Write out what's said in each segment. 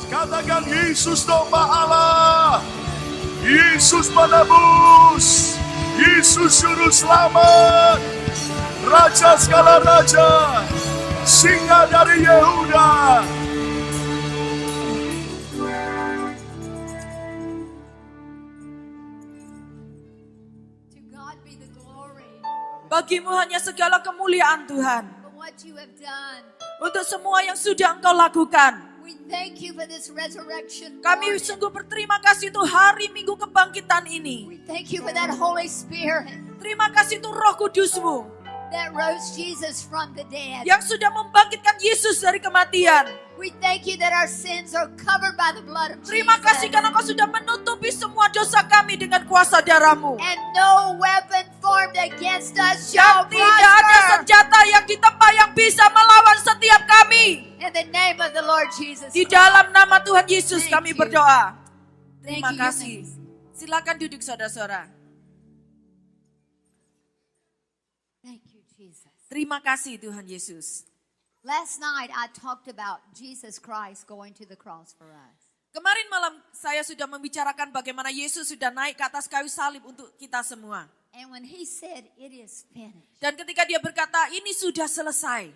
Katakan Yesus domba Allah, Yesus penebus, Yesus juru selamat, Raja segala raja, Singa dari Yehuda. To God be the glory Bagimu hanya segala kemuliaan Tuhan. for what you have done. Untuk semua yang sudah Engkau lakukan. We thank you for this resurrection Kami morning. sungguh berterima kasih untuk hari Minggu Kebangkitan ini. We thank you for that Holy Spirit Terima kasih untuk Roh Kudus-Mu that rose Jesus from the dead. yang sudah membangkitkan Yesus dari kematian. We thank you that our sins are covered by the blood of Terima kasih Jesus. karena Kau sudah menutupi semua dosa kami dengan kuasa darah-Mu. And no weapon formed against us shall Dan tidak ada prosper. senjata yang ditempa yang bisa melawan setiap kami. In the name of the Lord Jesus. Di dalam nama Tuhan Yesus Thank kami you. berdoa. Thank Terima you, kasih. goodness. Silakan duduk saudara-saudara. Thank you, Jesus. Terima kasih Tuhan Yesus. Last night I talked about Jesus Christ going to the cross for us. Kemarin malam saya sudah membicarakan bagaimana Yesus sudah naik ke atas kayu salib untuk kita semua. And when he said it is finished, Dan ketika dia berkata ini sudah selesai,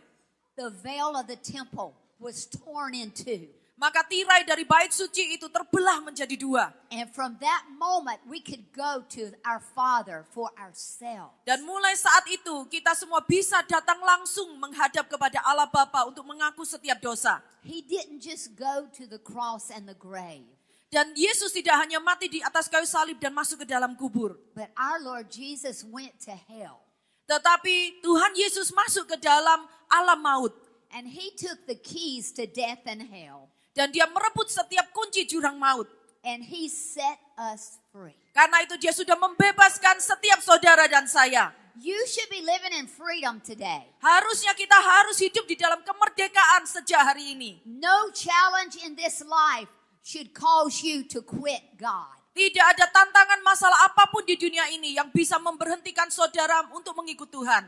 the veil of the temple was torn in two. maka tirai dari bait suci itu terbelah menjadi dua. And from that moment we could go to our Father for ourselves. Dan mulai saat itu kita semua bisa datang langsung menghadap kepada Allah Bapa untuk mengaku setiap dosa. He didn't just go to the cross and the grave, Dan Yesus tidak hanya mati di atas kayu salib dan masuk ke dalam kubur. but our Lord Jesus went to hell. Tetapi Tuhan Yesus masuk ke dalam alam maut. And he took the keys to death and hell. Dan dia merebut setiap kunci jurang maut. And he set us free. Karena itu dia sudah membebaskan setiap saudara dan saya. You should be living in freedom today. Harusnya kita harus hidup di dalam kemerdekaan sejak hari ini. No challenge in this life should cause you to quit God. Tidak ada tantangan masalah apapun di dunia ini yang bisa memberhentikan saudara untuk mengikut Tuhan.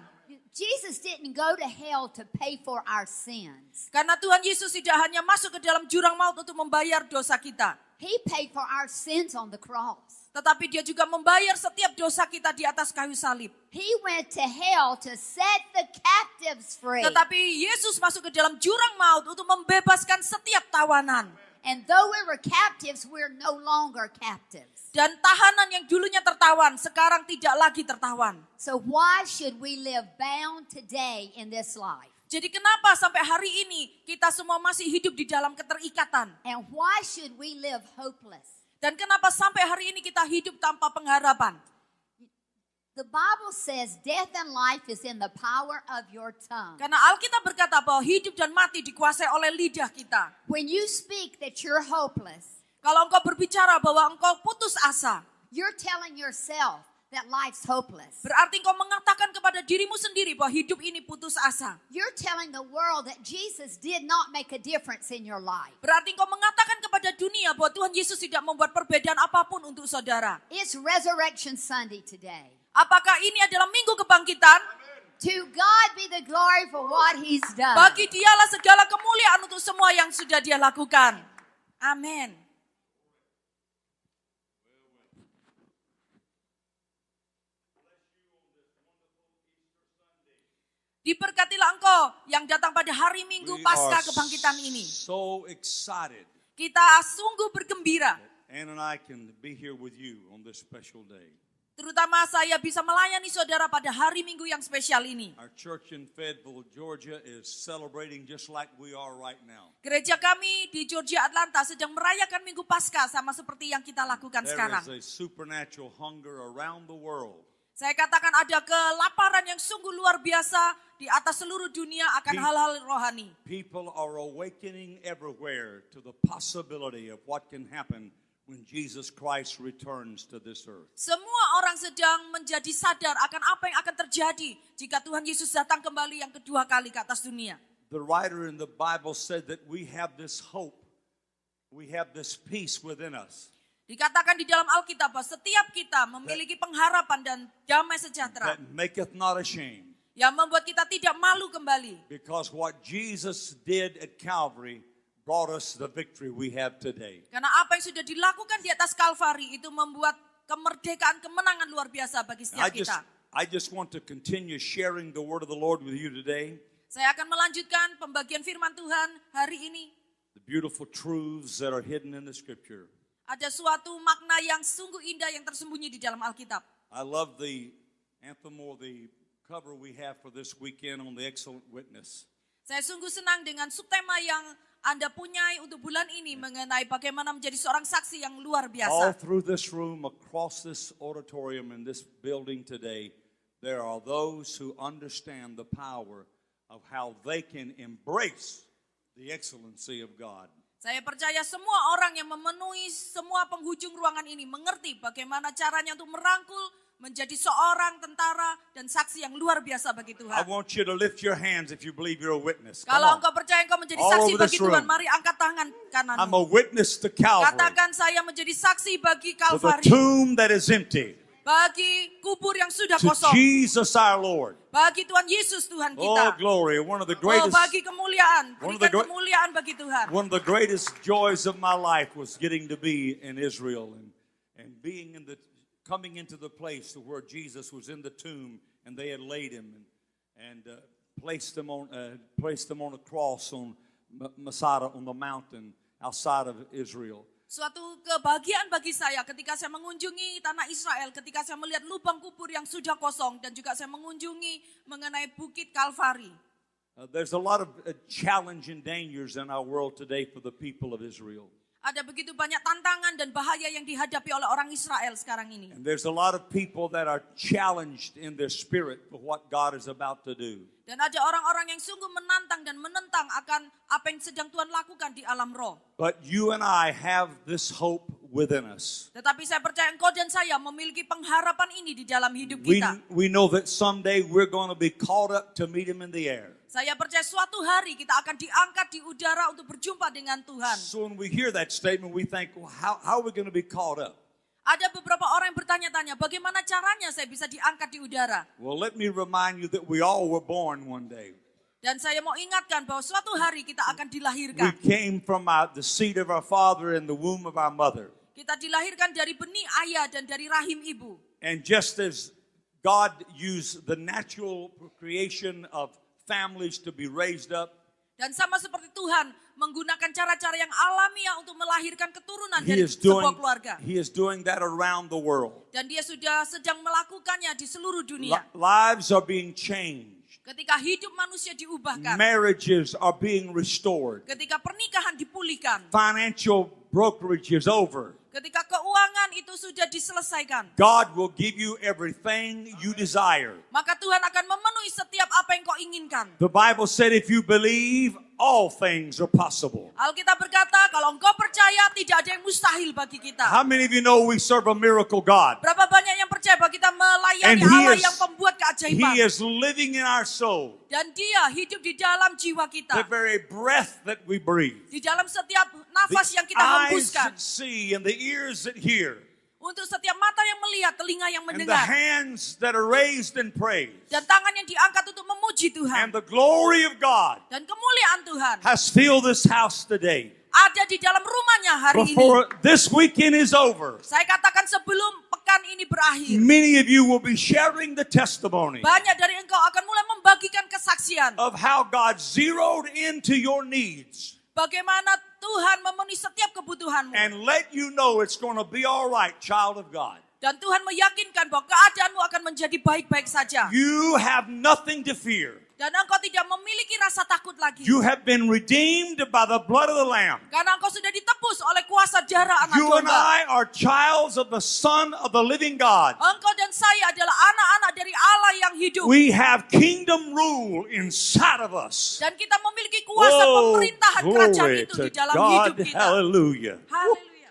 Jesus didn't go to hell to pay for our sins. Karena Tuhan Yesus tidak hanya masuk ke dalam jurang maut untuk membayar dosa kita. He paid for our sins on the cross. Tetapi dia juga membayar setiap dosa kita di atas kayu salib. He went to hell to set the captives free. Tetapi Yesus masuk ke dalam jurang maut untuk membebaskan setiap tawanan. And though we were captives, we're no longer captives. Dan tahanan yang dulunya tertawan, sekarang tidak lagi tertawan. So why should we live bound today in this life? Jadi kenapa sampai hari ini kita semua masih hidup di dalam keterikatan? And why should we live hopeless? Dan kenapa sampai hari ini kita hidup tanpa pengharapan? The Bible says death and life is in the power of your tongue. Karena Alkitab berkata bahwa hidup dan mati dikuasai oleh lidah kita. When you speak that you're hopeless, Kalau engkau berbicara bahwa engkau putus asa, you're telling yourself that life's hopeless. berarti engkau mengatakan kepada dirimu sendiri bahwa hidup ini putus asa. You're telling the world that Jesus did not make a difference in your life. Berarti engkau mengatakan kepada dunia bahwa Tuhan Yesus tidak membuat perbedaan apapun untuk saudara. It's Resurrection Sunday today. Apakah ini adalah minggu kebangkitan? To God be the glory for what he's done. Bagi dialah segala kemuliaan untuk semua yang sudah dia lakukan. Amin. Diberkatilah engkau yang datang pada hari Minggu We pasca are kebangkitan ini. so excited. Kita sungguh bergembira. Ann and I can be here with you on this special day. Terutama saya bisa melayani saudara pada hari Minggu yang spesial ini. Our church in Fayetteville, Georgia is celebrating just like we are right now. Gereja kami di Georgia Atlanta sedang merayakan Minggu Paskah sama seperti yang kita lakukan There sekarang. is a supernatural hunger around the world. Saya katakan ada kelaparan yang sungguh luar biasa di atas seluruh dunia akan hal-hal rohani. People are awakening everywhere to the possibility of what can happen when Jesus Christ returns to this earth. Semua orang sedang menjadi sadar akan apa yang akan terjadi jika Tuhan Yesus datang kembali yang kedua kali ke atas dunia. The writer in the Bible said that we have this hope, we have this peace within us Dikatakan di dalam Alkitab bahwa setiap kita memiliki pengharapan dan damai sejahtera that maketh not ashamed, yang membuat kita tidak malu kembali. because what Jesus did at Calvary brought us the victory we have today. Karena apa yang sudah dilakukan di atas Kalvari itu membuat kemerdekaan, kemenangan luar biasa bagi setiap kita. I just want to continue sharing the word of the Lord with you today. Saya akan melanjutkan pembagian firman Tuhan hari ini. The beautiful truths that are hidden in the scripture. Ada suatu makna yang sungguh indah yang tersembunyi di dalam Alkitab. I love the anthem or the cover we have for this weekend on the excellent witness. Saya sungguh senang dengan subtema yang Anda punyai untuk bulan ini mengenai bagaimana menjadi seorang saksi yang luar All biasa. through this room, across this auditorium in this building today, there are those who understand the power of how they can embrace the excellency of God. Saya percaya semua orang yang memenuhi semua penghujung ruangan ini mengerti bagaimana caranya untuk merangkul menjadi seorang tentara dan saksi yang luar biasa bagi I Tuhan. want you to lift your hands if you believe you're a witness. Come Kalau on. engkau percaya engkau menjadi All saksi over bagi this room. Tuhan, mari angkat tangan I'm kananmu. a witness to Calvary, Katakan saya menjadi saksi bagi to the Kalvari, tomb that is empty, bagi kubur yang sudah to kosong, Jesus our Lord. bagi Tuhan Yesus Tuhan Oh, kita. glory. One of the Oh, greatest, bagi kemuliaan, One of the berikan great- kemuliaan bagi Tuhan. one of the greatest joys of my life was getting to be in Israel and being coming into the place where Jesus was in the tomb and they had laid him and placed him on a cross on Masada on the mountain outside of Israel. Suatu kebahagiaan bagi saya ketika saya mengunjungi tanah Israel, ketika saya melihat lubang kubur yang sudah kosong dan juga saya mengunjungi mengenai Bukit Kalvari. There's a lot of challenge and dangers in our world today for the people of Israel. Ada begitu banyak tantangan dan bahaya yang dihadapi oleh orang Israel sekarang ini. And there's a lot of people that are challenged in their spirit for what God is about to do. Dan ada orang-orang yang sungguh menantang dan menentang akan apa yang sedang Tuhan lakukan di alam roh. But you and I have this hope within us. Tetapi saya percaya engkau dan saya memiliki pengharapan ini di dalam hidup We kita. know that someday we're going to be caught up to meet him in the air. Saya percaya suatu hari kita akan diangkat di udara untuk berjumpa dengan Tuhan. So when we hear that statement, we think, well, how are we going to be caught up? Ada beberapa orang yang bertanya-tanya, bagaimana caranya saya bisa diangkat di udara? Well, let me remind you that we all were born one day. Dan saya mau ingatkan bahwa suatu hari kita akan We dilahirkan. came from the seed of our father and the womb of our mother. Kita dilahirkan dari benih ayah dan dari rahim ibu. And just as God used the natural creation of families to be raised up, Dan sama seperti Tuhan menggunakan cara-cara yang alamiah untuk melahirkan keturunan He dari is sebuah keluarga. doing that around the world. Dan dia sudah sedang melakukannya di seluruh dunia. Lives are being changed. Ketika hidup manusia diubahkan. Marriages are being restored. Ketika pernikahan dipulihkan. Financial brokerage is over. Ketika keuangan itu sudah diselesaikan. God will give you everything you desire. Maka Tuhan akan memenuhi setiap apa yang kau inginkan. The Bible said if you believe, all things are possible. Alkitab berkata, kalau engkau percaya tidak ada yang mustahil bagi kita. How many of you know we serve a miracle God? Berapa banyak yang percaya bahwa kita melayani And He Allah is- yang pembuat keajaiban. He is living in our soul. Dan dia hidup di dalam jiwa The kita. very breath that we breathe. Di dalam setiap The nafas yang kita eyes hembuskan. that see and the ears that hear. Untuk setiap mata yang melihat, telinga yang And the mendengar. hands that are raised in praise. Dan tangan yang diangkat untuk memuji And Tuhan. the glory of God Dan kemuliaan Tuhan has filled this house today. ada di dalam rumahnya hari ini. Before this weekend is over, Saya katakan sebelum pekan ini berakhir. many of you will be sharing the testimony Banyak dari engkau akan mulai membagikan kesaksian. of how God zeroed into your needs Bagaimana Tuhan memenuhi setiap kebutuhanmu. and let you know it's going to be all right, child of God. Dan Tuhan meyakinkan bahwa keadaanmu akan menjadi baik-baik saja. You have nothing to fear. Dan engkau tidak memiliki rasa takut lagi. You have been redeemed by the blood of the Lamb. Karena engkau sudah ditebus oleh kuasa darah anak You and domba. I are childs of the Son of the living God. Engkau dan saya adalah anak-anak dari Allah yang hidup. We have kingdom rule inside of us. Dan kita memiliki kuasa Oh, pemerintahan kerajaan glory itu to di dalam hidup God. kita. Hallelujah. Haleluya.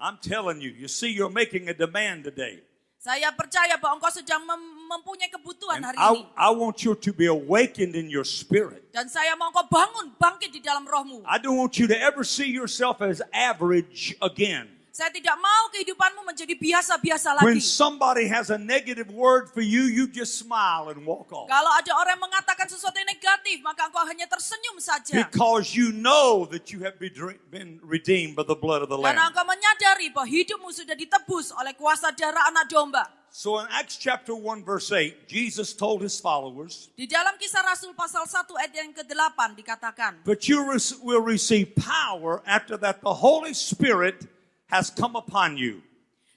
I'm telling you, you see, you're making a demand today. Saya percaya bahwa engkau sedang mempunyai kebutuhan And hari ini. I want you to be awakened in your spirit. Dan saya mau engkau bangun, bangkit di dalam rohmu. I don't want you to ever see yourself as average again. Saya tidak mau kehidupanmu menjadi biasa-biasa When lagi. somebody has a negative word for you, you just smile and walk off. Kalau ada orang yang mengatakan sesuatu yang negatif, maka engkau hanya tersenyum saja. Because you know that you have been redeemed by the blood of the Karena Lamb. engkau menyadari bahwa hidupmu sudah ditebus oleh kuasa darah anak domba. So in Acts chapter 1 verse 8, Jesus told his followers, Di dalam Kisah Rasul pasal 1 ayat yang ke-8 dikatakan, "But you will receive power after that the Holy Spirit has come upon you.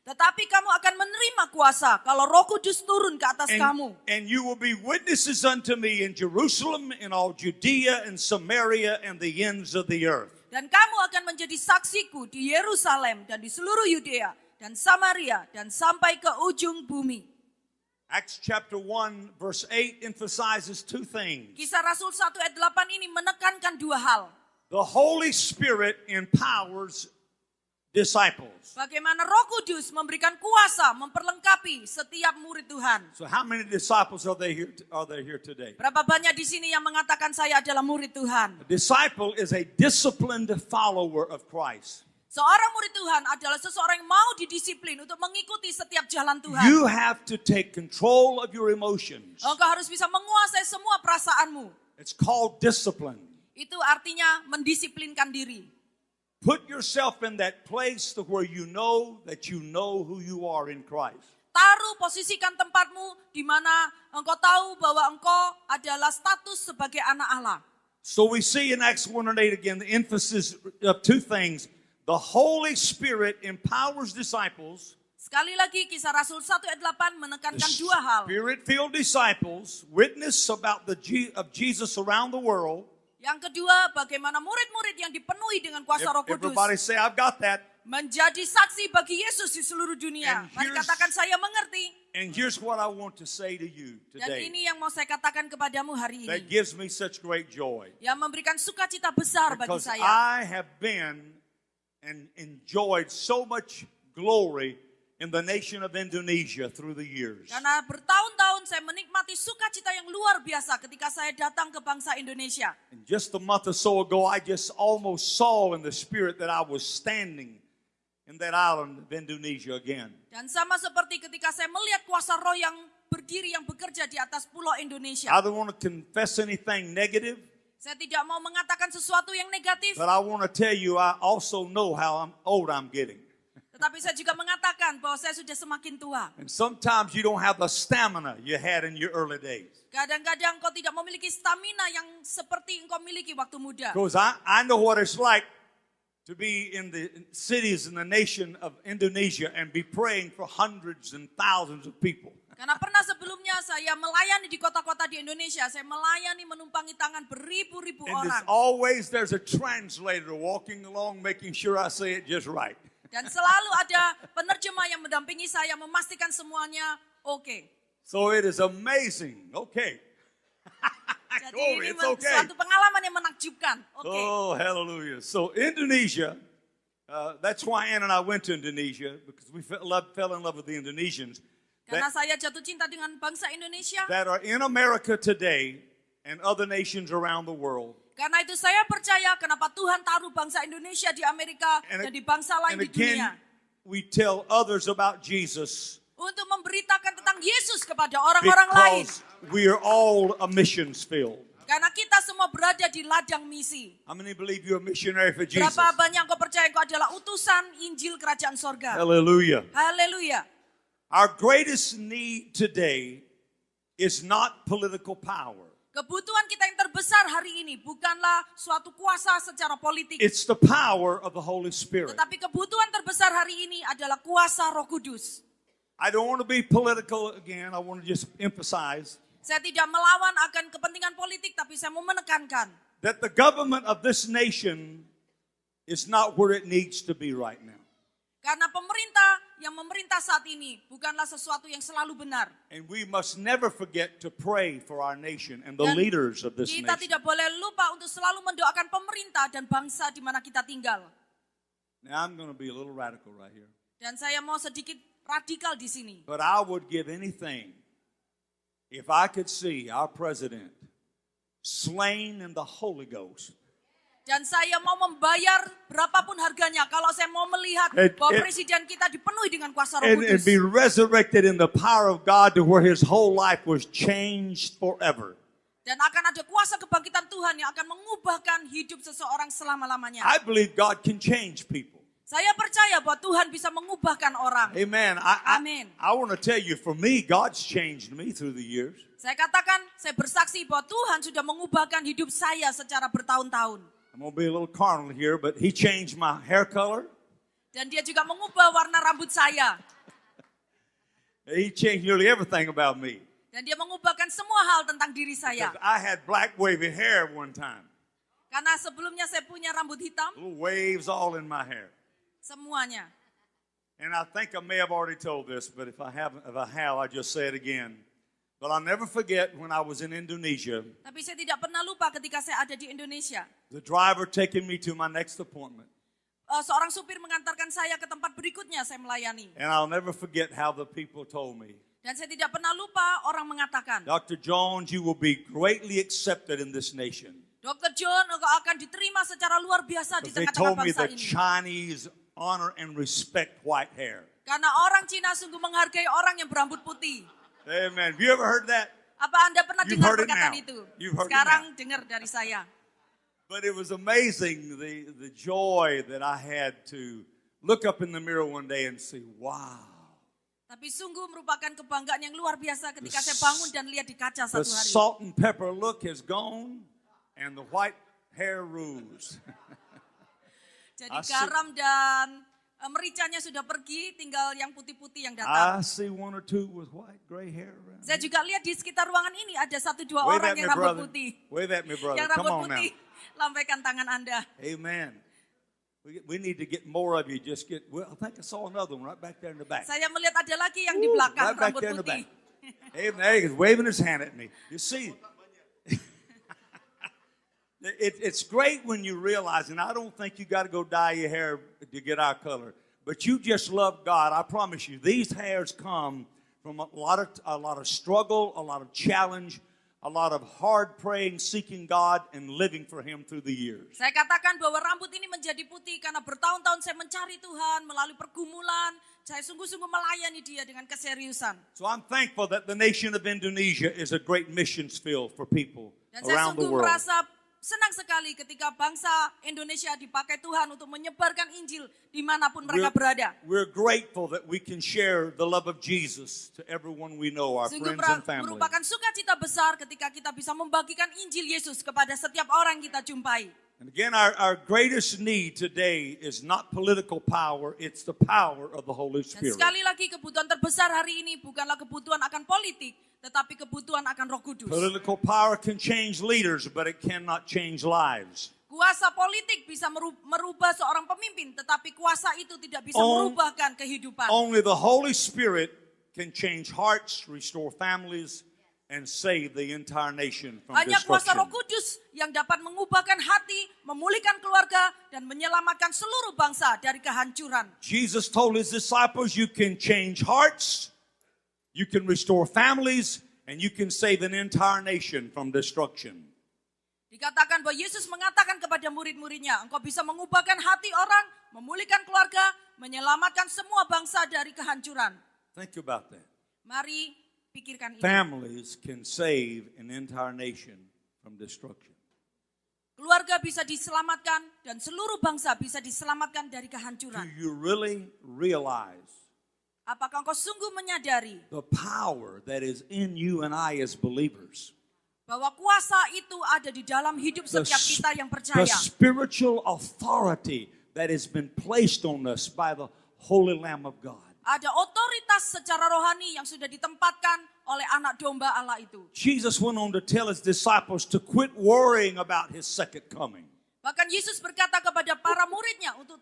tetapi kamu akan menerima kuasa kalau Roh Kudus turun ke atas kamu. And you will be witnesses unto me in Jerusalem, in all Judea and Samaria and the ends of the earth." Dan kamu akan menjadi saksiku di Yerusalem dan di seluruh Yudea dan Samaria dan sampai ke ujung bumi. Acts chapter 1 verse 8 emphasizes two things. Kisah Rasul 1 ayat 8 ini menekankan dua hal. The Holy Spirit empowers disciples. Bagaimana Roh Kudus memberikan kuasa memperlengkapi setiap murid Tuhan. So how many disciples are there here today? Berapa banyak di sini yang mengatakan saya adalah murid Tuhan? A disciple is a disciplined follower of Christ. Seorang murid Tuhan adalah seseorang yang mau didisiplin untuk mengikuti setiap jalan Tuhan. You have to take control of your emotions. Engkau harus bisa menguasai semua perasaanmu. It's called discipline. Itu artinya mendisiplinkan diri. Put yourself in that place to where you know who you are in Christ. Taruh, posisikan tempatmu di mana engkau tahu bahwa engkau adalah status sebagai anak Allah. So we see in Acts 1 and 8 again the emphasis of two things. The Holy Spirit empowers disciples. Sekali lagi Kisah Rasul 1 ayat 8 menekankan dua hal. Spirit-filled disciples witness about of Jesus around the world. Yang kedua, bagaimana murid-murid yang dipenuhi dengan kuasa Roh Kudus Everybody say, I've got that. menjadi saksi bagi Yesus di seluruh dunia. And Mari here's- katakan saya mengerti. And here's what I want to say to you Dan today. ini yang mau saya katakan kepadamu hari That ini. gives me such great joy. Yang memberikan sukacita besar bagi Because saya. I have been and enjoyed so much glory in the nation of Indonesia through the years. Karena bertahun-tahun saya menikmati sukacita yang luar biasa ketika saya datang ke bangsa Indonesia. And just a month or so ago, I just almost saw in the spirit that I was standing in that island of Indonesia again. Dan sama seperti ketika saya melihat kuasa roh yang berdiri, yang bekerja di atas pulau Indonesia. I don't want to confess anything negative, Saya tidak mau mengatakan sesuatu yang negatif. but I want to tell you I also know how old I'm getting. Tetapi saya juga mengatakan bahwa saya sudah semakin tua. And sometimes you don't have the stamina you had in your early days. Kadang-kadang kau tidak memiliki stamina yang seperti engkau miliki waktu muda. Because I know what it's like to be in the cities in the nation of Indonesia and be praying for hundreds and thousands of people. Karena pernah sebelumnya saya melayani di kota-kota di Indonesia. Saya melayani menumpangi tangan beribu-ribu And orang. there's a translator walking along making sure I say it just right. Dan selalu ada penerjemah yang mendampingi saya memastikan semuanya oke. So it is amazing. Okay. Jadi Glory, ini it's okay. suatu pengalaman yang menakjubkan. Oke. Oh, hallelujah. So Indonesia, that's why Ann and I went to Indonesia, because we fell in love with the Indonesians Karena saya jatuh cinta dengan bangsa Indonesia. that are in America today and other nations around the world. Karena itu saya percaya kenapa Tuhan taruh bangsa Indonesia di Amerika dan di bangsa lain And di dunia. again, we tell others about Jesus Untuk memberitakan tentang Yesus kepada orang-orang lain. because we are all a missions field. Karena kita semua berada di ladang misi. How many believe you're a missionary for Jesus? Berapa banyak kau percaya kau adalah utusan Injil Kerajaan Sorga. Hallelujah. Haleluya. Our greatest need today is not political power. Kebutuhan kita yang terbesar hari ini bukanlah suatu kuasa secara politik. It's the power of the Holy Spirit. Tetapi kebutuhan terbesar hari ini adalah kuasa Roh Kudus. I don't want to be political again. I want to just emphasize Saya tidak melawan akan kepentingan politik, tapi saya mau menekankan that the government of this nation is not where it needs to be right now. karena pemerintah yang memerintah saat ini bukanlah sesuatu yang selalu benar. And we must never forget to pray for our nation and the Dan leaders of this kita nation. tidak boleh lupa untuk selalu mendoakan pemerintah dan bangsa di mana kita tinggal. Now I'm going to be a little radical right here. Dan saya mau sedikit radikal di sini. But I would give anything if I could see our president slain in the Holy Ghost. Dan saya mau membayar berapapun harganya kalau saya mau melihat bahwa presiden kita dipenuhi dengan kuasa Roh And Kudus. be resurrected in the power of God to where his whole life was changed forever. Dan akan ada kuasa kebangkitan Tuhan yang akan mengubahkan hidup seseorang selama-lamanya. I believe God can change people. Saya percaya bahwa Tuhan bisa mengubahkan orang. Amen. Amen. I want to tell you, for me, God's changed me through the years. Saya katakan, saya bersaksi bahwa Tuhan sudah mengubahkan hidup saya secara bertahun-tahun. I'm going to be a little carnal here, but he changed my hair color. Dan dia juga mengubah warna rambut saya. He changed nearly everything about me. Dan dia mengubahkan semua hal tentang diri saya. 'Cause I had black wavy hair one time. Karena sebelumnya saya punya rambut hitam, Little waves all in my hair. semuanya. And I think I may have already told this, but if I have, I'll just say it again. But I'll never forget when I was in Indonesia, Tapi saya tidak pernah lupa ketika saya ada di Indonesia. the driver taking me to my next appointment. Seorang supir mengantarkan saya ke tempat berikutnya saya melayani. And I'll never forget how the people told me, Dan saya tidak pernah lupa orang mengatakan, Dr. Jones, you will be greatly accepted in this nation. Dr. John, engkau akan diterima secara luar biasa di They tengah-tengah told me bangsa the ini. Chinese honor and respect white hair. Karena orang Cina sungguh menghargai orang yang berambut putih. Amen. Have you ever heard that? Apa Anda pernah You've dengar heard it perkataan now. itu? You've heard it Sekarang dengar dari saya. But it was amazing the joy that I had to look up in the mirror one day and say, wow. Tapi sungguh merupakan kebanggaan yang luar biasa ketika saya bangun dan lihat di kaca The satu hari. salt and pepper look has gone and the white hair rules. Jadi Asik. garam dan mericanya sudah pergi, tinggal yang putih-putih yang I datang. see one or two with white gray hair around. Saya juga lihat di sekitar ruangan ini ada 1-2 Wave orang at yang me, rambut brother. putih. Wave at me, brother. Yang Come rambut on now. putih, lambaikan tangan Anda. Amen. We need to get more of you. Just get. Well, I think I saw another one right back there in the back. Saya melihat ada lagi yang di belakang Right back rambut there in the putih. back. Amen. There he is, waving his hand at me. You see, it's great when you realize, and I don't think you got to go dye your hair to get our color, but you just love God. I promise you, these hairs come from a lot of struggle, a lot of challenge, a lot of hard praying, seeking God, and living for Him through the years. Saya katakan bahwa rambut ini menjadi putih karena bertahun-tahun saya mencari Tuhan melalui pergumulan. Saya sungguh-sungguh melayani Dia dengan keseriusan. So I'm thankful that the nation of Indonesia is a great missions field for people Dan saya around the sungguh world. merasa senang sekali ketika bangsa Indonesia dipakai Tuhan untuk menyebarkan Injil dimanapun mereka berada. We're grateful that we can share the love of Jesus to everyone we know, our Sungguh friends and family. merupakan sukacita besar ketika kita bisa membagikan Injil Yesus kepada setiap orang yang kita jumpai. And again, our greatest need today is not political power, it's the power of the Holy Dan Spirit. sekali lagi kebutuhan terbesar hari ini bukanlah kebutuhan akan politik, tetapi kebutuhan akan Roh Kudus. Political power can change leaders, but it cannot change lives. Kuasa politik bisa merubah seorang pemimpin, tetapi kuasa itu tidak bisa merubahkan kehidupan. Only the Holy Spirit can change hearts, restore families, and save the entire nation from Hanya kuasa destruction. Roh Kudus yang dapat mengubahkan hati, memulihkan keluarga, dan menyelamatkan seluruh bangsa dari kehancuran. Jesus told his disciples, you can change hearts, you can restore families, and you can save an entire nation from destruction. Dikatakan bahwa Yesus mengatakan kepada murid-muridnya, engkau bisa mengubahkan hati orang, memulihkan keluarga, menyelamatkan semua bangsa dari kehancuran. Think about that. Mari pikirkan ini. Families can save an entire nation from destruction. Keluarga bisa diselamatkan dan seluruh bangsa bisa diselamatkan dari Do kehancuran. you really realize Apakah engkau sungguh menyadari the power that is in you and I as believers? bahwa kuasa itu ada di dalam hidup The, setiap kita yang the percaya? spiritual authority that has been placed on us by the Holy Lamb of God. Ada otoritas secara rohani yang sudah ditempatkan oleh anak domba Allah itu. Jesus went on to tell his disciples to quit worrying about his second coming. Bahkan Yesus berkata kepada para muridnya untuk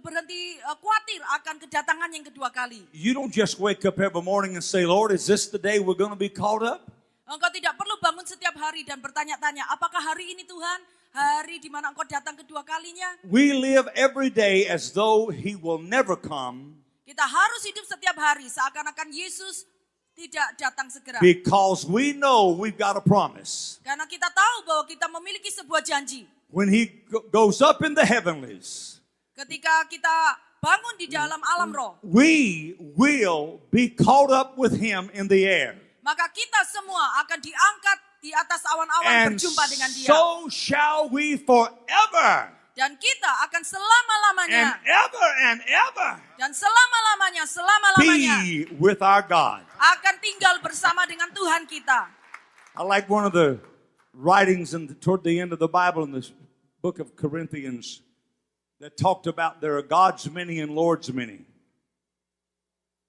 berhenti khawatir akan kedatangan yang kedua kali. You don't just wake up every morning and say, Lord, is this the day we're going to be caught up? Engkau tidak perlu bangun setiap hari dan bertanya-tanya, apakah hari ini Tuhan, hari di mana engkau datang kedua kalinya? We live every day as though he will never come Kita harus hidup setiap hari seakan-akan Yesus tidak datang segera. because we know we've got a promise. Karena kita tahu bahwa kita memiliki sebuah janji. When he goes up in the heavenlies, Ketika kita bangun di dalam alam roh, we will be caught up with him in the air. maka kita semua akan diangkat di atas awan-awan And berjumpa dengan dia. so shall we forever Dan kita akan and selama-lamanya ever and ever dan selama-lamanya be with our God. akan tinggal bersama dengan Tuhan kita. I like one of the writings toward the end of the Bible in this book of Corinthians that talked about there are God's many and Lord's many.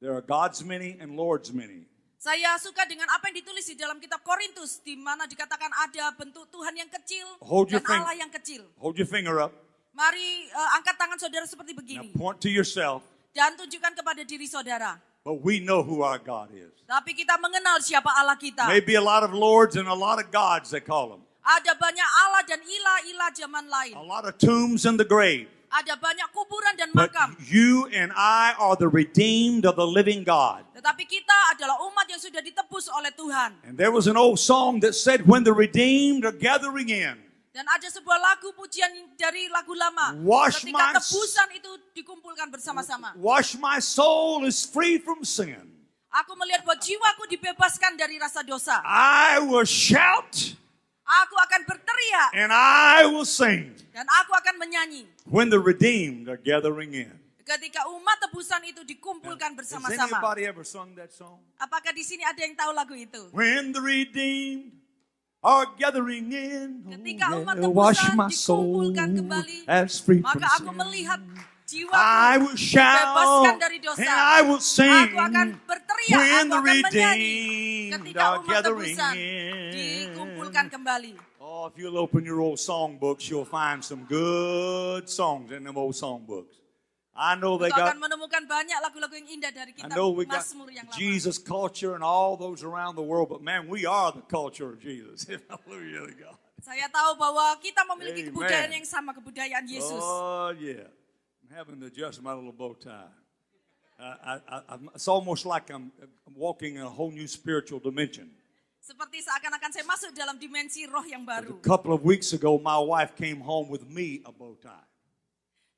There are God's many and Lord's many. Saya suka dengan apa yang ditulis di dalam kitab Korintus, di mana dikatakan ada bentuk Tuhan yang kecil Hold your dan finger. Allah yang kecil. Hold your finger up. Mari angkat tangan saudara seperti Now begini point to yourself. dan tunjukkan kepada diri saudara. But we know who our God is. Tapi kita mengenal siapa Allah kita. Maybe a lot of lords and a lot of gods, they call them. Ada banyak Allah dan ilah-ilah zaman lain. A lot of tombs in the grave. Ada banyak kuburan dan But makam. you and I are the redeemed of the living God. Tetapi kita adalah umat yang sudah ditebus oleh Tuhan. And there was an old song that said, when the redeemed are gathering in, Dan ada sebuah lagu pujian dari lagu lama. Wash Ketika my- tebusan itu dikumpulkan bersama-sama. wash my soul is free from sin. Aku melihat bahwa jiwaku dibebaskan dari rasa dosa. I will shout Aku akan berteriak and I will sing dan aku akan menyanyi. when the redeemed are gathering in. Ketika umat tebusan itu dikumpulkan Has bersama-sama. anybody ever sung that song? Apakah di sini ada yang tahu lagu itu? When the redeemed are gathering in, Ketika umat wash tebusan my soul dikumpulkan kembali, as free from maka aku sin. melihat I jiwaku will shout dibebaskan dari dosa. and I will sing Aku akan berteriak, when aku the akan menyanyi. redeemed Ketika are umat gathering tebusan in. dikumpulkan kembali. Oh, if you'll open your old songbooks, you'll find some good songs in them old songbooks. I know they Engkau got, akan menemukan banyak lagu-lagu yang indah dari I kitab know we got Mazmur yang lama. Jesus culture and all those around the world, but man, we are the culture of Jesus. Hallelujah to God. Saya tahu bahwa kita memiliki Amen. kebudayaan yang sama, kebudayaan Yesus. Oh, yeah. I'm having to adjust my little bow tie. It's almost like I'm walking in a whole new spiritual dimension. Seperti seakan-akan saya masuk dalam dimensi roh yang A baru. couple of weeks ago, my wife came home with me a bow tie.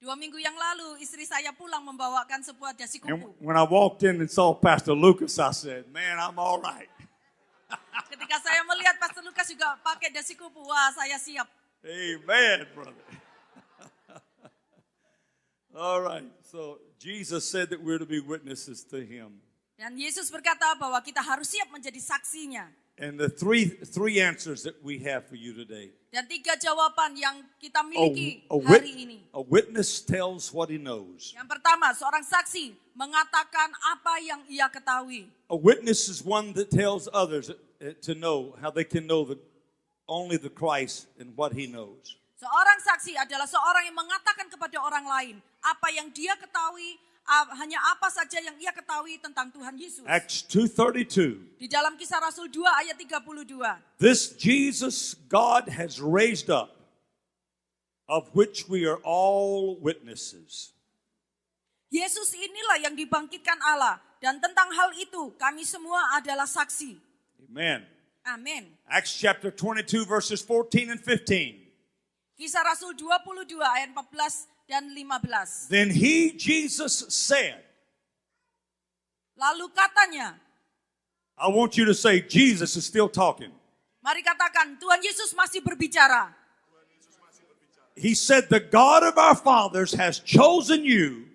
2 minggu yang lalu istri saya pulang membawakan sebuah dasi And kupu. when I walked in and saw Pastor Lucas, I said, man, I'm all right. Ketika saya melihat Pastor Lukas juga pakai dasi kupu, wah saya siap. Amen, brother. All right. So Jesus said that we're to be witnesses to him. Dan Yesus berkata bahwa kita harus siap menjadi saksinya. And the three answers that we have for you today. Dan 3 jawaban yang kita miliki A hari ini. witness tells what he knows. Yang pertama, seorang saksi mengatakan apa yang ia ketahui. A witness is one that tells others to know how they can know only the Christ and what he knows. Seorang saksi adalah seorang yang mengatakan kepada orang lain apa yang dia ketahui, hanya apa saja yang ia ketahui tentang Tuhan Yesus. Acts 2:32. Di dalam Kisah Rasul 2 ayat 32. This Jesus God has raised up, of which we are all witnesses. Yesus inilah yang dibangkitkan Allah, dan tentang hal itu kami semua adalah saksi. Amen. Amin. Acts chapter 22 verses 14 and 15. Kisah Rasul 22 ayat 14 dan 15. Then he, Jesus, said, Lalu katanya, I want you to say, Jesus is still talking. mari katakan, Tuhan Yesus masih berbicara. He said, the God of our fathers has chosen you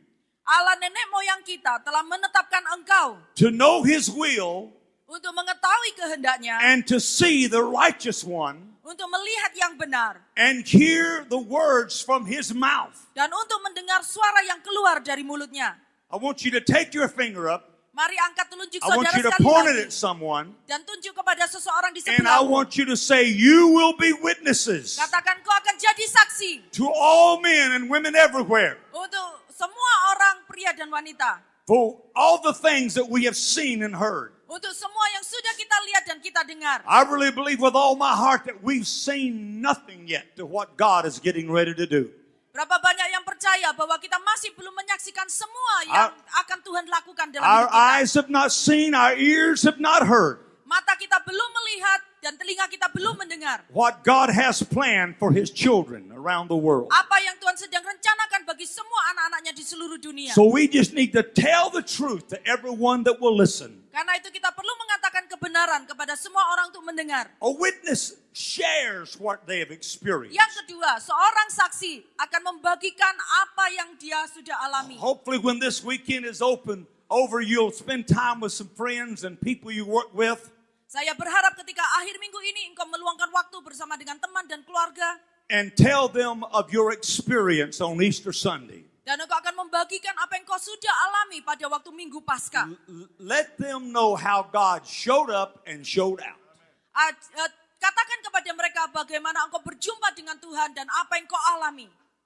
Allah nenek moyang kita telah menetapkan engkau to know his will untuk mengetahui kehendaknya, and to see the righteous one untuk melihat yang benar, and hear the words from his mouth. dan untuk mendengar suara yang keluar dari mulutnya. I want you to take your finger up. Mari angkat telunjuk I want saudara you to sekali point it lagi. at someone. Dan tunjuk kepada seseorang di And I sebelahmu. want you to say, you will be witnesses Katakan kau akan jadi saksi to all men and women everywhere untuk semua orang pria dan wanita. for all the things that we have seen and heard. Untuk semua yang sudah kita lihat dan kita dengar. I really believe with all my heart that we've seen nothing yet to what God is getting ready to do. Berapa banyak yang percaya bahwa kita masih belum menyaksikan semua yang akan Tuhan lakukan dalam Our hidup kita. eyes have not seen, our ears have not heard Mata kita belum melihat dan telinga kita belum mendengar. what God has planned for His children around the world. Apa yang Tuhan sedang rencanakan bagi semua anak-anaknya di seluruh dunia. So we just need to tell the truth to everyone that will listen. Karena itu kita perlu mengatakan kebenaran kepada semua orang untuk mendengar. A witness shares what they have experienced. Yang kedua, seorang saksi akan membagikan apa yang dia sudah alami. Hopefully when this weekend is over, you'll spend time with some friends and people you work with. Saya berharap ketika akhir minggu ini engkau meluangkan waktu bersama dengan teman dan keluarga. And tell them of your experience on Easter Sunday. Dan engkau akan membagikan apa yang kau sudah alami pada waktu Minggu Paskah. Let them know how God showed up and showed out. Katakan kepada mereka bagaimana engkau berjumpa dengan Tuhan dan apa yang kau alami.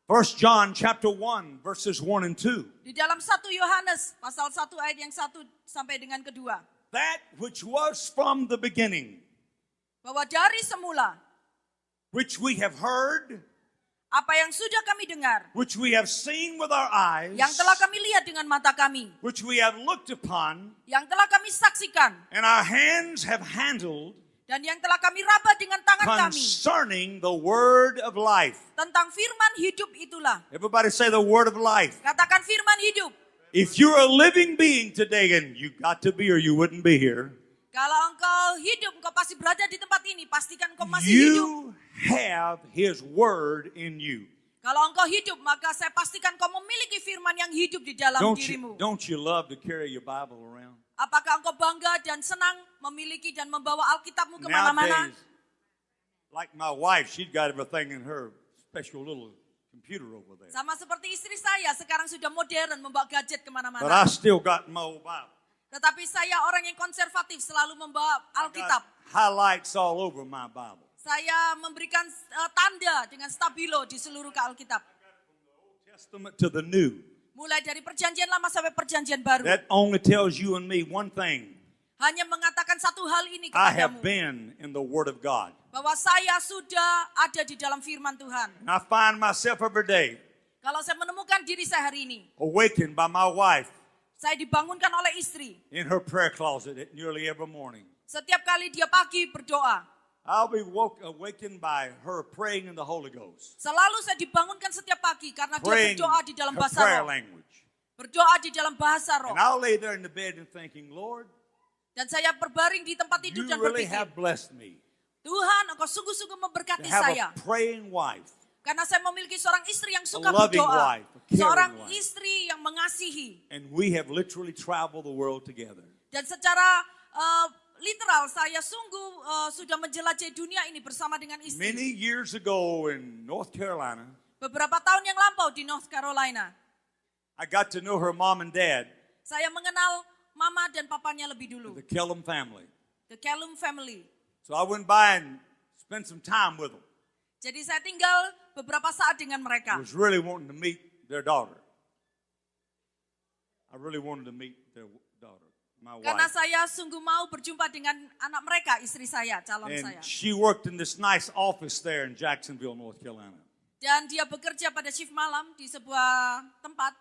1 John chapter 1 verses 1 and 2. Di dalam 1 Yohanes pasal 1 ayat yang 1 sampai dengan kedua. That which was from the beginning, Bahwa dari semula which we have heard, apa yang sudah kami dengar, which we have seen with our eyes, yang telah kami lihat dengan mata kami, which we have looked upon, yang telah kami saksikan, and our hands have handled, dan yang telah kami raba dengan tangan kami, concerning the word of life. tentang firman hidup itulah. Everybody say the word of life. Katakan firman hidup. If you're a living being today, and you got to be or you wouldn't be here, Kalau engkau hidup, engkau pasti berada di tempat ini. Pastikan engkau masih hidup. you have His word in you. Kalau engkau hidup, maka saya pastikan engkau memiliki firman yang hidup di dalam dirimu. Don't you love to carry your Bible around? Apakah engkau bangga dan senang memiliki dan membawa Alkitabmu kemana-mana? Nowadays, like my wife, she's got everything in her special little computer over there. Sama seperti istri saya, sekarang sudah modern membawa gadget But I kemana-mana. still got my old Bible. Tetapi saya orang yang konservatif, selalu membawa Alkitab. Got highlights all over my Bible. Saya memberikan tanda dengan stabilo di seluruh Alkitab. Testament to the New. Mulai dari perjanjian lama sampai perjanjian baru. That only tells you and me one thing. Hanya mengatakan satu hal ini I have kepadamu. been in the Word of God. Bahwa saya sudah ada di dalam firman Tuhan. And I find myself every day Kalau saya menemukan diri saya hari ini, awakened by my wife saya dibangunkan oleh istri. in her prayer closet at nearly every morning. Setiap kali dia pagi berdoa. I'll be awakened by her praying in the Holy Ghost. Selalu saya dibangunkan setiap pagi karena dia Praying berdoa di dalam her bahasa prayer roh. language. Berdoa di dalam bahasa roh. And I'll lay there in the bed and thinking, Lord, Dan saya berbaring di tempat tidur you dan really berpikir, have blessed me Tuhan, engkau sungguh-sungguh to memberkati have saya. a praying wife. Karena saya memiliki seorang istri yang suka loving berdoa. wife, a caring Seorang wife. istri yang mengasihi. And we have literally traveled the world together. Dan secara literal saya sungguh sudah menjelajahi dunia ini bersama dengan istri. Many years ago in North Carolina, Beberapa tahun yang lampau di North Carolina, I got to know her mom and dad, saya mengenal mama dan papanya lebih dulu. the Kellum family. The Kellum family. So I went by and spent some time with them. Jadi saya tinggal beberapa saat dengan I mereka. was really wanting to meet their daughter. I really wanted to meet their daughter, my Karena wife. saya sungguh mau berjumpa dengan anak mereka, istri saya, calon And saya. she worked in this nice office there in Jacksonville, North Carolina. Dan dia bekerja pada shift malam di sebuah tempat.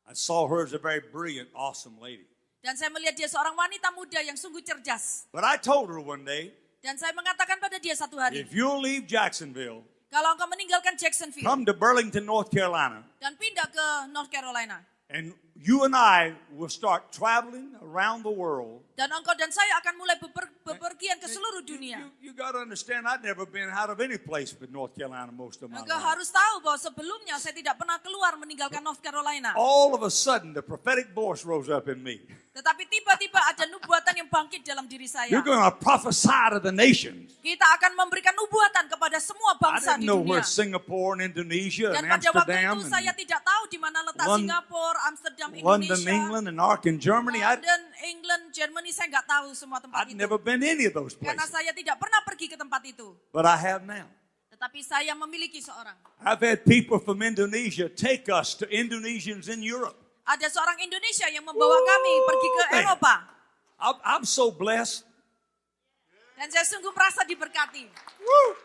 I saw her as a very brilliant, awesome lady. Dan saya melihat dia seorang wanita muda yang sungguh cerdas. But I told her one day, Dan saya mengatakan pada dia satu hari, if you'll leave Jacksonville, kalau engkau meninggalkan Jacksonville come to Burlington, North Carolina, dan pindah ke North Carolina, and you and I will start traveling around the world. dan engkau dan saya akan mulai bepergian ke seluruh dunia. You got to understand, I'd never been out of any place but North Carolina most of my Engkau life. harus tahu bahwa sebelumnya saya tidak pernah keluar meninggalkan North Carolina. All of a sudden, the prophetic voice rose up in me. Tetapi tiba-tiba ada nubuatan yang bangkit dalam diri saya. You're going to prophesy to the nations. Kita akan memberikan nubuatan kepada semua I bangsa didn't di know dunia. where Singapore and Indonesia Dan and pada waktu Amsterdam itu saya and tidak tahu di mana letak Lon- Singapura, Amsterdam, Vietnam, London, Indonesia, England, and Ark in Germany. London, England, Germany, saya nggak tahu semua tempat I'd itu. never been to any of those Karena places, saya tidak pernah pergi ke tempat itu. but I have now. Tetapi saya memiliki seorang. I've had people from Indonesia take us to Indonesians in Europe. Ada seorang Indonesia yang membawa kami pergi ke man. Eropa. I'm so blessed. Dan saya sungguh merasa diberkati. Woo!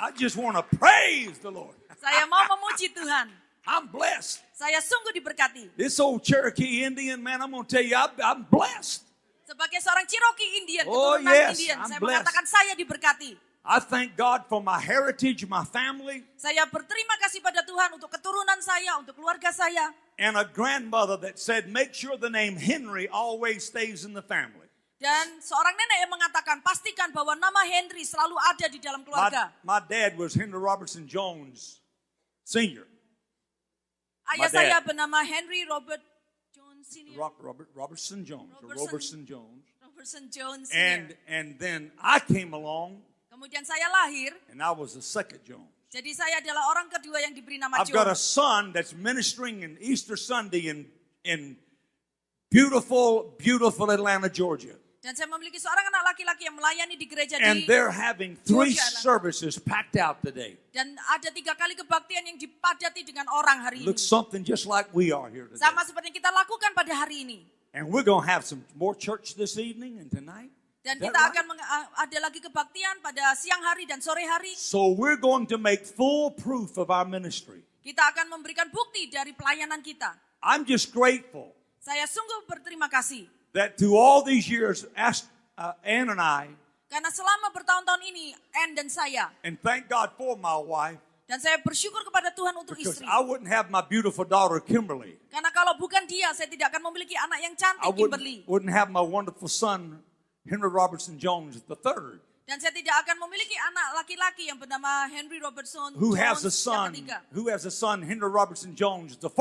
I just want to praise the Lord. Saya mau memuji Tuhan. I'm blessed. Saya sungguh diberkati. This old Cherokee Indian, man, I'm going to tell you, I'm blessed. Sebagai seorang Cherokee Indian, Oh, keturunan yes, Indian, I'm saya blessed. mengatakan saya diberkati. I thank God for my heritage, my family, Saya berterima kasih pada Tuhan untuk keturunan saya, untuk keluarga saya. and a grandmother that said, make sure the name Henry always stays in the family. Dan seorang nenek yang mengatakan, pastikan bahwa nama Henry selalu ada di dalam keluarga. My dad was Henry Robertson Jones Sr. Ayah dad. saya bernama Henry Robert Jones Sr. Robertson Jones. Or Robertson. Robertson Jones. Robertson Jones Sr. And then I came along, Kemudian saya lahir, and I was the second Jones. jadi saya adalah orang kedua yang diberi nama I've got a Jones. son that's ministering in Easter Sunday in beautiful, beautiful Atlanta, Georgia. Dan saya memiliki seorang anak laki-laki yang melayani di gereja And di they're having 3 Georgia, Atlanta. services packed out today. Dan ada 3 kali kebaktian yang dipadati dengan orang hari ini. Looks something just like we are here today. Sama seperti yang kita lakukan pada hari ini. And we're going to have some more church this evening and tonight. Dan Is that kita right? akan ada lagi kebaktian pada siang hari dan sore hari. So we're going to make full proof of our ministry. Kita akan memberikan bukti dari pelayanan kita. I'm just grateful Saya sungguh berterima kasih. that through all these years, Ann and I, Karena selama bertahun-tahun ini, Ann dan saya. and thank God for my wife, Dan saya bersyukur kepada Tuhan untuk because istri. I wouldn't have my beautiful daughter Kimberly. Karena kalau bukan dia, saya tidak akan memiliki anak yang I cantik, Kimberly. wouldn't have my wonderful son, Henry Robertson Jones III, Dan saya tidak akan memiliki anak laki-laki yang bernama Henry Robertson who Jones has a yang son, ketiga. Henry Robertson Jones IV.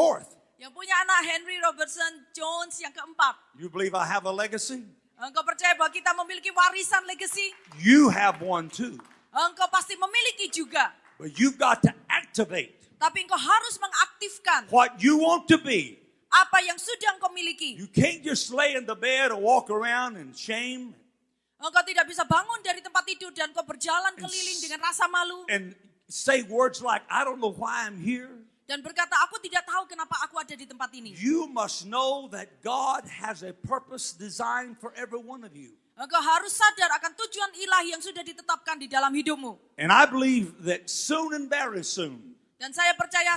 Yang punya anak Henry Robertson Jones yang keempat. You believe I have a legacy? Engkau percaya bahwa kita memiliki warisan legacy? You have one too. Engkau pasti memiliki juga. But you've got to activate Tapi engkau harus mengaktifkan what you want to be. apa yang sudah engkau miliki. You can't just lay in the bed or walk around in shame Engkau tidak bisa bangun dari tempat tidur dan engkau berjalan keliling dengan rasa malu. and say words like, I don't know why I'm here. Dan berkata, aku tidak tahu kenapa aku ada di tempat ini. You must know that God has a purpose designed for every one of you. Engkau harus sadar akan tujuan ilahi yang sudah ditetapkan di dalam hidupmu. And I believe that soon and very soon, Dan saya percaya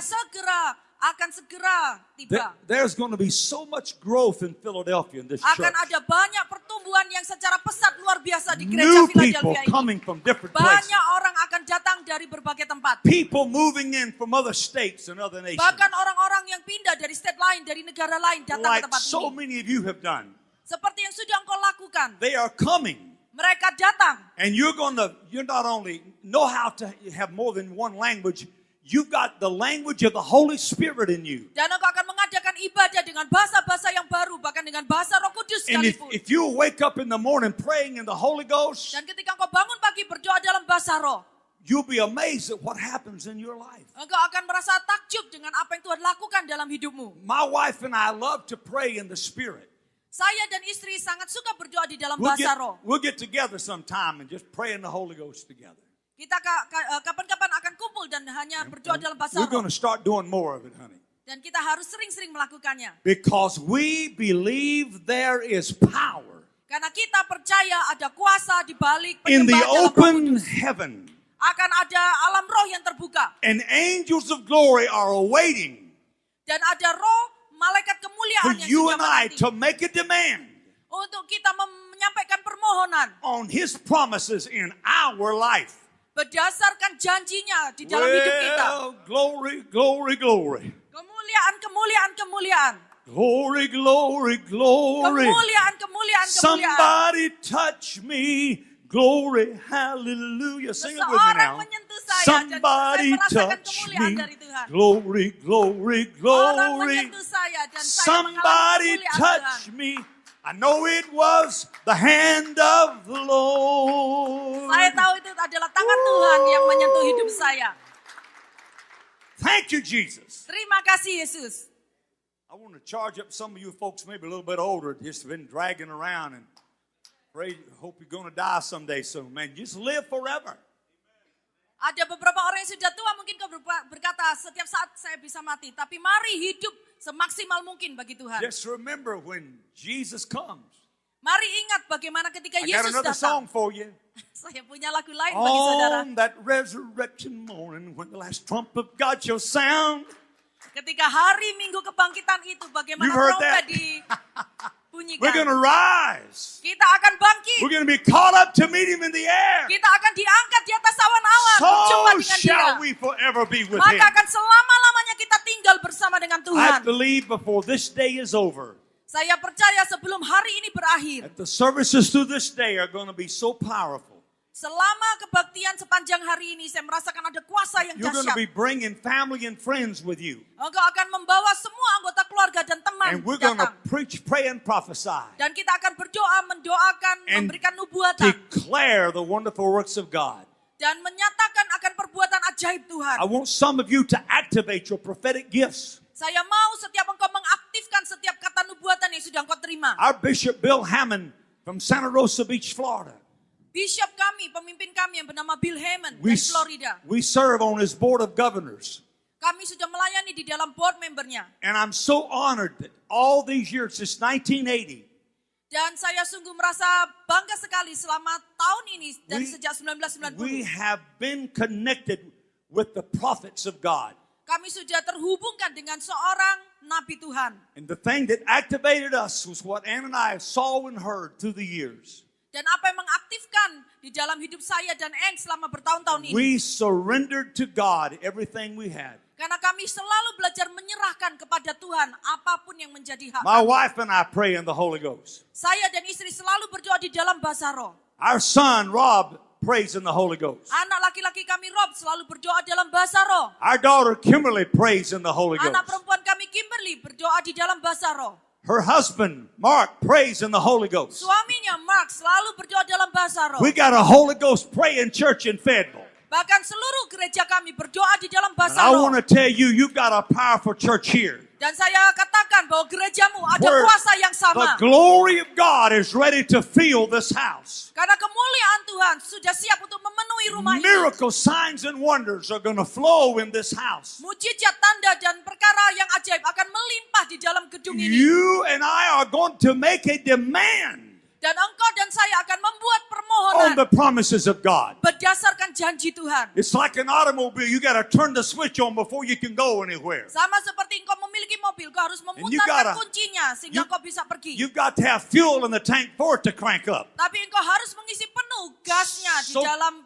akan segera tiba. there's going to be so much growth in Philadelphia in this Akan church. ada banyak pertumbuhan yang secara pesat luar biasa di gereja New people Philadelphia ini. coming from different places. Banyak orang akan datang dari berbagai tempat. People moving in from other states and other nations. Bahkan orang-orang yang pindah dari state lain, dari negara lain datang ke Like tempat so ini. many of you have done. Seperti yang sudah engkau lakukan. They are coming. Mereka datang. And you're not only know how to have more than one language, you've got the language of the Holy Spirit in you. Dan engkau akan mengadakan ibadah dengan bahasa-bahasa yang baru. Bahkan dengan bahasa Roh Kudus And sekalipun. if you wake up in the morning praying in the Holy Ghost, Dan ketika engkau bangun pagi berdoa dalam bahasa roh. you'll be amazed at what happens in your life. Engkau akan merasa takjub dengan apa yang Tuhan lakukan dalam hidupmu. My wife and I love to pray in the Spirit. Saya dan istri sangat suka berdoa di dalam bahasa roh. We'll get together sometime and just pray in the Holy Ghost together. Kita kapan-kapan akan kumpul dan hanya berdoa dalam bahasa We're going roh. to start doing more of it, honey. Dan kita harus sering-sering melakukannya. Because we believe there is power Karena kita percaya ada kuasa di balik in the penyembahan dalam Roh open Kudus. heaven. Akan ada alam roh yang terbuka. And angels of glory are awaiting Dan ada roh malaikat for kemuliaan yang you sudah and I menanti. to make a demand Untuk kita menyampaikan permohonan. on His promises in our life. Berdasarkan janjinya di dalam hidup kita. Well, glory, glory, glory. Kemuliaan, kemuliaan, kemuliaan. Glory, glory, glory. Kemuliaan, kemuliaan, kemuliaan. Somebody touch me. Glory, hallelujah. Sing it with me Seseorang now. menyentuh saya dan Somebody saya merasakan touch kemuliaan me. dari Tuhan. Glory, glory, Orang glory. menyentuh saya dan saya Somebody mengalami kemuliaan touch Tuhan. me. I know it was the hand of the Lord. Saya tahu itu adalah tangan Tuhan yang menyentuh hidup saya. Thank you, Jesus. Terima kasih Yesus. I I want to charge up some of you folks, maybe a little bit older, just been dragging around and hope you're going to die someday soon. Man, just live forever. Ada beberapa orang yang sudah tua mungkin kau berkata setiap saat saya bisa mati. Tapi mari hidup semaksimal mungkin bagi Tuhan. Just remember when Jesus comes. Mari ingat bagaimana ketika I got Yesus another song datang. for you. Saya punya lagu lain bagi saudara. On that resurrection morning when the last trump of God shall sound. Ketika hari Minggu kebangkitan itu bagaimana You've heard trompet that? dibunyikan. We're going to rise. Kita akan bangkit. We're going to be caught up to meet him in the air. Kita akan diangkat di atas awan-awan. Berjumpa So dengan Dia. shall we forever be with him. Maka akan selama-lamanya kita tinggal bersama dengan I Tuhan. believe before this day is over, Saya percaya sebelum hari ini berakhir. that the services through this day are going to be so powerful. Selama kebaktian sepanjang hari ini saya merasakan ada kuasa yang You're going to be dahsyat. bringing family and friends with you. Engkau akan membawa semua anggota keluarga dan teman And we're going to datang. preach, pray, and prophesy. Dan kita akan berdoa, mendoakan, And memberikan nubuatan. declare the wonderful works of God. Dan menyatakan akan perbuatan ajaib I Tuhan. want some of you to activate your prophetic gifts. Saya mau setiap engkau mengaktifkan setiap kata nubuatan yang sudah engkau terima. Our Bishop Bill Hammond from Santa Rosa Beach, Florida. Bishop kami, pemimpin kami yang bernama Bill Hammond We, dari Florida. we serve on his board of governors. Kami sudah melayani di dalam board membernya. And I'm so honored that all these years, since 1980, Dan saya sungguh merasa bangga sekali selama tahun ini dari We- sejak 1990. we have been connected with the prophets of God. Kami sudah terhubungkan dengan seorang nabi Tuhan. And the thing that activated us was what Ann and I saw and heard through the years. Dan apa yang mengaktifkan di dalam hidup saya dan Anne selama bertahun-tahun ini. We surrendered to God everything we had. Karena kami selalu belajar menyerahkan kepada Tuhan apapun yang menjadi hak My kami. wife and I pray in the Holy Ghost. Saya dan istri selalu berdoa di dalam bahasa roh. Our son, Rob, prays in the Holy Ghost. Anak laki-laki kami Rob selalu berdoa dalam bahasa roh. Our daughter, Kimberly, prays in the Holy Anak Ghost. perempuan kami Kimberly berdoa di dalam bahasa roh. Her husband, Mark, prays in the Holy Ghost. Suaminya Mark selalu berdoa dalam bahasa roh. We got a Holy Ghost praying church in Fayetteville. Bahkan seluruh gereja kami berdoa di dalam And bahasa I roh. want to tell you, you got a powerful church here. Dan saya katakan bahwa gerejamu ada Where kuasa yang the sama. glory of God is ready to fill this house. Karena kemuliaan Tuhan sudah siap untuk memenuhi rumah ini. Miracles, signs, and wonders are going to flow in this house. Mujizat, tanda, dan perkara yang ajaib akan melimpah di dalam gedung ini. You and I are going to make a demand Dan engkau dan saya akan membuat on permohonan the promises of God. berdasarkan janji Tuhan. It's like an automobile. You got to turn the switch on before you can go anywhere. Sama seperti engkau memiliki mobil, kau harus you memutarkan gotta- kuncinya sehingga you- engkau bisa pergi. You've got to have fuel in the tank for it to crank up. Tapi engkau harus mengisi penuh gasnya di So- dalam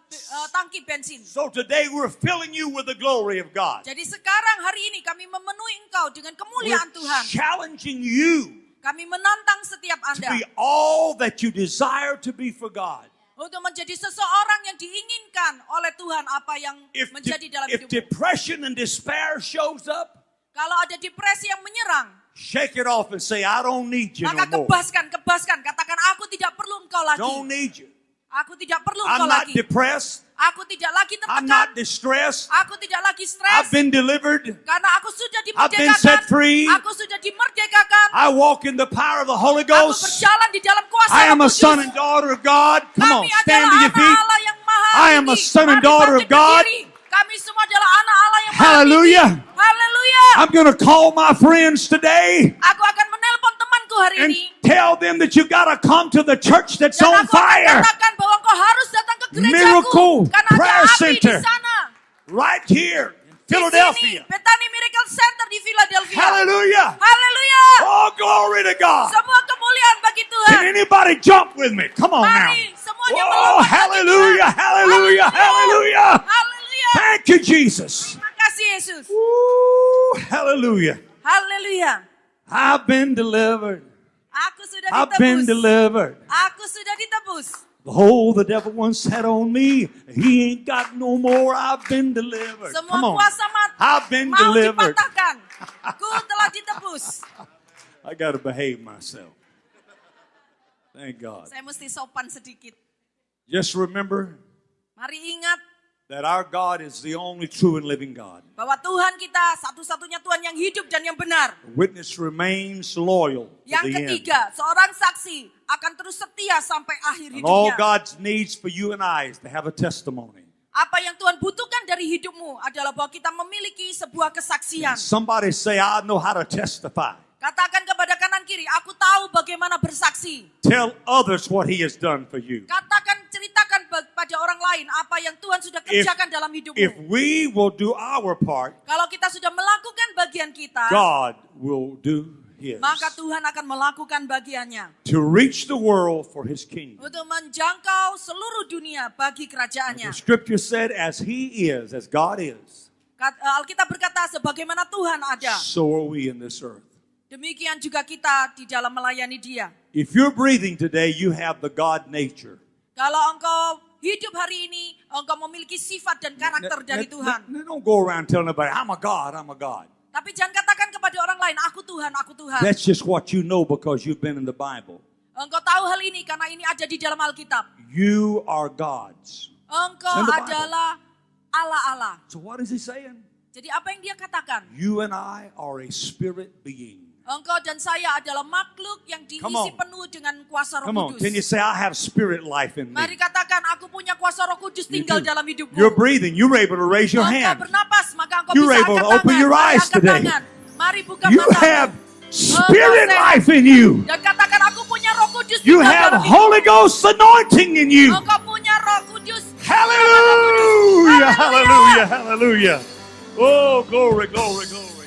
tangki bensin. So today we're filling you with the glory of God. Jadi sekarang hari ini kami memenuhi engkau dengan We're kemuliaan Tuhan. challenging you Kami menantang setiap to Anda be all that you desire to be for God. untuk menjadi seseorang yang diinginkan oleh Tuhan apa yang If, menjadi dalam if hidupmu. depression and despair shows up, Kalau ada depresi yang menyerang, shake it off and say, I don't need you maka no more. kebaskan. Katakan, aku tidak perlu engkau lagi. Don't need you. Aku tidak perlu I'm engkau not lagi. depressed. Aku tidak lagi I'm tertekan. not distressed. Aku tidak lagi I've stres. been delivered. Karena aku sudah I've been set dimerdekakan. free. Aku sudah dimerdekakan. I walk in the power of the Holy Aku Ghost. berjalan di dalam kuasa I am a Roh son Kudus. and daughter of God. Come on, Kami stand to adalah your anak feet. Allah yang maha I am a tinggi. son and Mari daughter of bangkit God. berdiri. Kami semua adalah anak Allah yang maha Hallelujah. tinggi. Haleluya. I'm going to call my friends today Aku akan menelpon temanku hari and ini. tell them that you got to come to the church that's Dan on aku akan fire katakan bahwa engkau harus datang ke gerejaku. Miracle Karena Prayer ada api Center. di sana. right here in Di Philadelphia. sini, Bethany Miracle Center di Philadelphia. Hallelujah. Haleluya. Oh, glory to God. Semua kemuliaan bagi Tuhan. Can anybody jump with me? Come on now. Mari semuanya Oh, melompat bagi hallelujah, Tuhan. hallelujah, hallelujah. Haleluya. Thank you, Jesus. Terima kasih Yesus. Woo, hallelujah. Haleluya. I've been delivered. Aku sudah I've been ditebus. delivered. Aku sudah ditebus. Oh, the devil once had on me. He ain't got no more. I've been delivered. Semua Come on. kuasa I've been mau delivered. dipatahkan. Ku telah ditebus. I got to behave myself. Thank God. Saya mesti sopan sedikit. Just remember, Mari ingat, that our God is the only true and living God. Bahwa Tuhan kita satu-satunya Tuhan yang hidup dan yang benar. The witness remains loyal to Yang the end. ketiga, seorang saksi akan terus setia sampai akhir And all hidupnya. God's needs for you and I is to have a testimony. Apa yang Tuhan butuhkan dari hidupmu adalah bahwa kita memiliki sebuah kesaksian. Somebody say, I know how to testify. Katakan kepada kanan kiri, aku tahu bagaimana bersaksi. Tell others what he has done for you. Katakan, ceritakan pada orang lain apa yang Tuhan sudah kerjakan dalam hidupmu. If we will do our part, Kalau kita sudah melakukan bagian kita, God will do his. maka Tuhan akan melakukan bagiannya. To reach the world for his kingdom. Untuk menjangkau seluruh dunia bagi kerajaannya. The scripture said, as he is, as God is, Alkitab berkata, sebagaimana Tuhan ada, so are we in this earth. demikian juga kita di dalam melayani Dia. If you're breathing today, you have the God nature. Kalau engkau hidup hari ini, engkau memiliki sifat dan karakter dari Tuhan. Don't go around telling everybody, I'm a God, I'm a God. Tapi jangan katakan kepada orang lain, aku Tuhan, aku Tuhan. That's just what you know because you've been in the Bible. Engkau tahu hal ini karena ini ada di dalam Alkitab. You are God's. Engkau It's in the Bible. adalah Allah-Allah. So what is he saying? Jadi apa yang dia katakan? You and I are a spirit being. Engkau dan saya adalah makhluk yang Come diisi on. penuh dengan kuasa Roh Come on, can you Kudus. say, I have spirit life in me? Mari katakan, aku punya kuasa Roh Kudus You tinggal do. dalam hidupmu. You're breathing. You're able to raise your Engkau hand. bernapas, maka engkau You're bisa able angkat to open tangan. your Mari eyes angkat today. tangan. Mari buka You matamu. have spirit life in you. Dan katakan, aku punya Roh Kudus You tinggal have dalam hidupmu. Holy Ghost anointing in you. Engkau punya Roh Kudus. Hallelujah, hallelujah, hallelujah. Oh, glory, glory, glory.